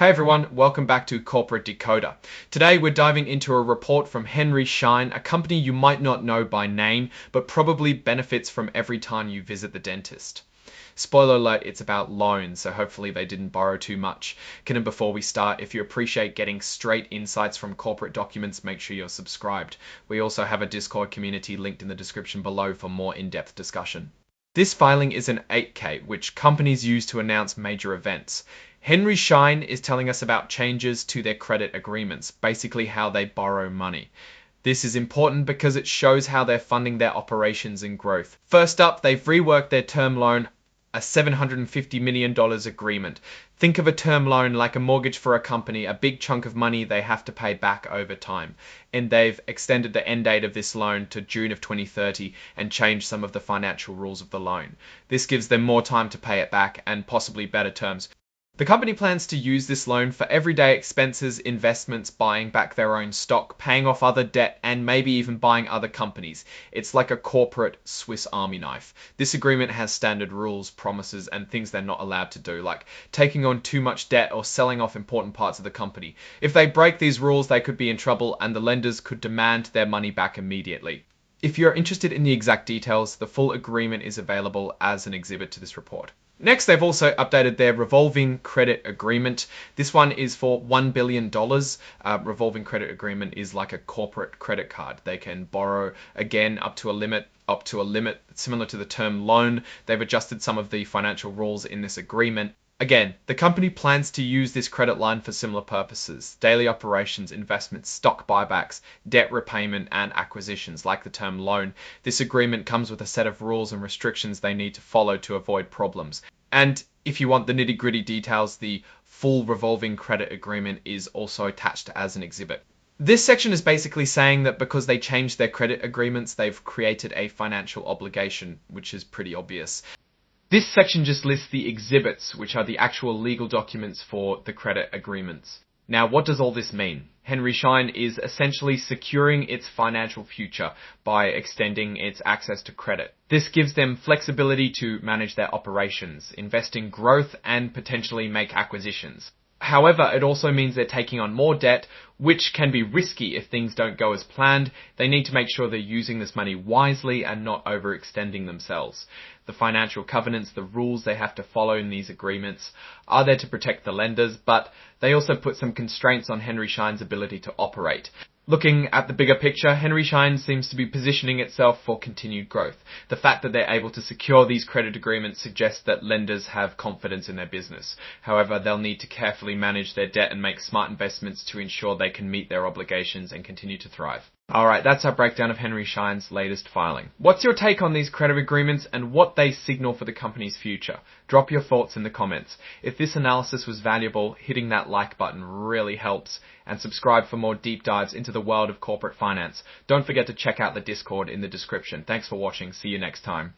Hey everyone, welcome back to Corporate Decoder. Today we're diving into a report from Schein, a company you might not know by name, but probably benefits from every time you visit the dentist. Spoiler alert, it's about loans, so hopefully they didn't borrow too much. And before we start, if you appreciate getting straight insights from corporate documents, make sure you're subscribed. We also have a Discord community linked in the description below for more in-depth discussion. This filing is an 8K, which companies use to announce major events. Schein is telling us about changes to their credit agreements, basically how they borrow money. This is important because it shows how they're funding their operations and growth. First up, they've reworked their term loan, a $750 million agreement. Think of a term loan like a mortgage for a company, a big chunk of money they have to pay back over time. And they've extended the end date of this loan to June of 2030 and changed some of the financial rules of the loan. This gives them more time to pay it back and possibly better terms. The company plans to use this loan for everyday expenses, investments, buying back their own stock, paying off other debt, and maybe even buying other companies. It's like a corporate Swiss Army knife. This agreement has standard rules, promises, and things they're not allowed to do, like taking on too much debt or selling off important parts of the company. If they break these rules, they could be in trouble, and the lenders could demand their money back immediately. If you're interested in the exact details, the full agreement is available as an exhibit to this report. Next, they've also updated their revolving credit agreement. This one is for $1 billion. Revolving credit agreement is like a corporate credit card. They can borrow again up to a limit similar to the term loan. They've adjusted some of the financial rules in this agreement. Again, the company plans to use this credit line for similar purposes: daily operations, investments, stock buybacks, debt repayment, and acquisitions, like the term loan. This agreement comes with a set of rules and restrictions they need to follow to avoid problems. And if you want the nitty-gritty details, the full revolving credit agreement is also attached as an exhibit. This section is basically saying that because they changed their credit agreements, they've created a financial obligation, which is pretty obvious. This section just lists the exhibits, which are the actual legal documents for the credit agreements. Now, what does all this mean? Schein is essentially securing its financial future by extending its access to credit. This gives them flexibility to manage their operations, invest in growth, and potentially make acquisitions. However, it also means they're taking on more debt, which can be risky if things don't go as planned. They need to make sure they're using this money wisely and not overextending themselves. The financial covenants, the rules they have to follow in these agreements, are there to protect the lenders, but they also put some constraints on Schein's ability to operate. Looking at the bigger picture, Schein seems to be positioning itself for continued growth. The fact that they're able to secure these credit agreements suggests that lenders have confidence in their business. However, they'll need to carefully manage their debt and make smart investments to ensure they can meet their obligations and continue to thrive. Alright, that's our breakdown of Schein's latest filing. What's your take on these credit agreements and what they signal for the company's future? Drop your thoughts in the comments. If this analysis was valuable, hitting that like button really helps, and subscribe for more deep dives into the world of corporate finance. Don't forget to check out the Discord in the description. Thanks for watching. See you next time.